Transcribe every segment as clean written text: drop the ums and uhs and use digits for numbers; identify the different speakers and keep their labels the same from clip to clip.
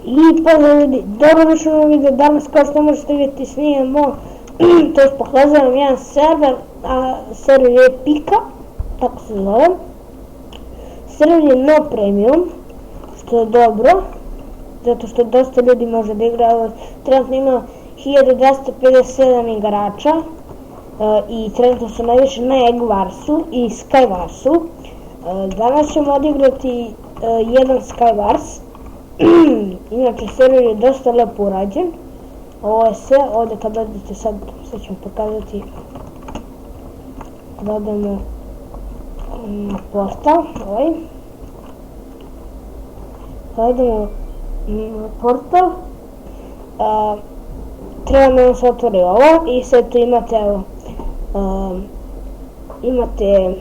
Speaker 1: I pozdrav ljudi, dobrodošli u video. Danas kao što možete vidjeti snimamo, to je pokazujem jedan server, a server je Pika, tako se zove. Server je no premium, što je dobro, zato što dosta ljudi može da igra. Trenutno ima 1257 igrača i trenutno su najviše na Egg Warsu i Skywarsu. Danas ćemo odigrati jedan Skywars. Inače server je dosta lepo urađen. Ovo je sve, ovdje kad odete sad ćemo pokazati. Da odemo na portal, ovaj. Kad odemo na portal, treba da nam se otvori ovo i sad tu imate, evo, imate,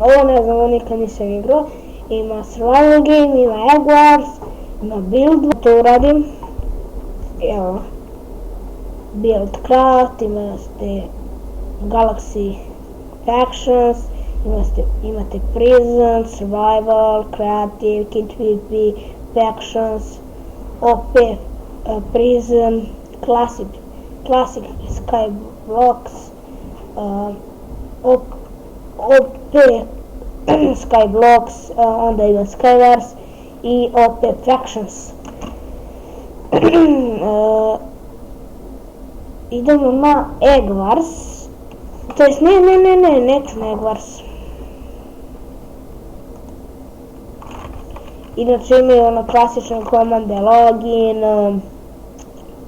Speaker 1: ovo ne znam, ovo nikad nisam igrao. Ima survival game, ima Egg Wars, ima build, to uradim. Evo, build craft, imate galaxy factions, imate prison, survival, creative, kit PvP, factions, OP, prison, classic skyblocks, OP Skyblocks, onda ima Skywars i OP Factions. Idemo na Egg Wars, to jest neću na Egg Wars. Inače imaju ono klasične komande, login,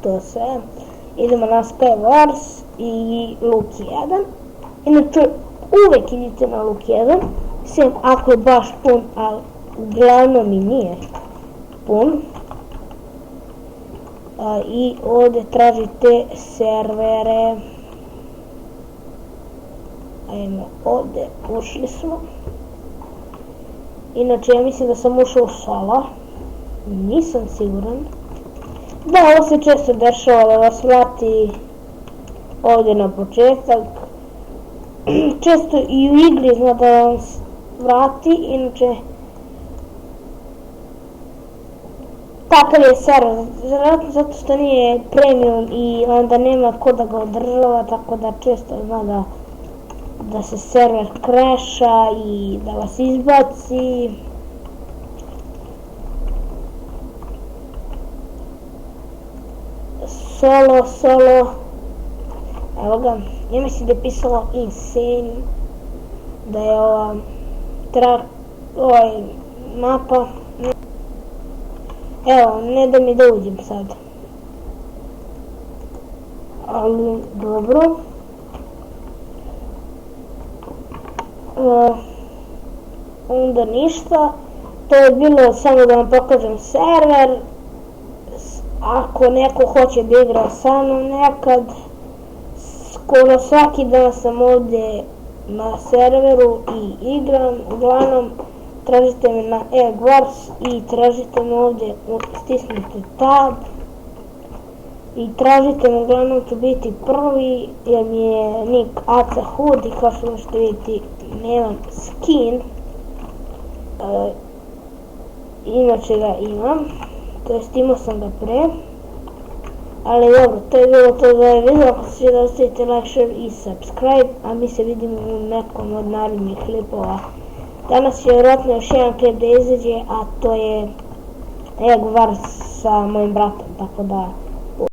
Speaker 1: to sve. Idemo na Skywars i Look 1. Inače uvek idite na Look 1. Sem ako je baš pun, ali uglavnom i nije pun. I ovdje tražite servere. Ajmo ovdje, ušli smo. Inače ja mislim da sam ušao u solo. Nisam siguran. Da, ovo se često dešava da vas vrati ovdje na početak. Često i u igri zna da vam vrati, inače takav je server, zato što nije premium i onda nema ko da ga održava, tako da često zna da se server crasha i da vas izbaci. Solo, evo ga, ja mislim da je pisalo insane, da je ova mapa, evo, ne da mi da uđem sad, ali dobro. Onda ništa, to je bilo samo da vam pokažem server. Ako neko hoće da igra sa mnom nekad, skoro svaki dan sam ovdje na serveru i igram. Uglavnom tražite me na Egg Wars i tražite me ovdje, stisnite tab i tražite me, uglavnom ću biti prvi jer mi je nick AC Hood i kao što možete vidjeti nemam skin, inače ga imam, to jest imao sam ga pre. Ali dobro, to je bilo to za ovaj video. Ako se da ostavite like, share i subscribe, a mi se vidimo u nekom od narednih klipova. Danas je vjerojatno još jedan klip da izađe, a to je Egg Wars sa mojim bratom, tako da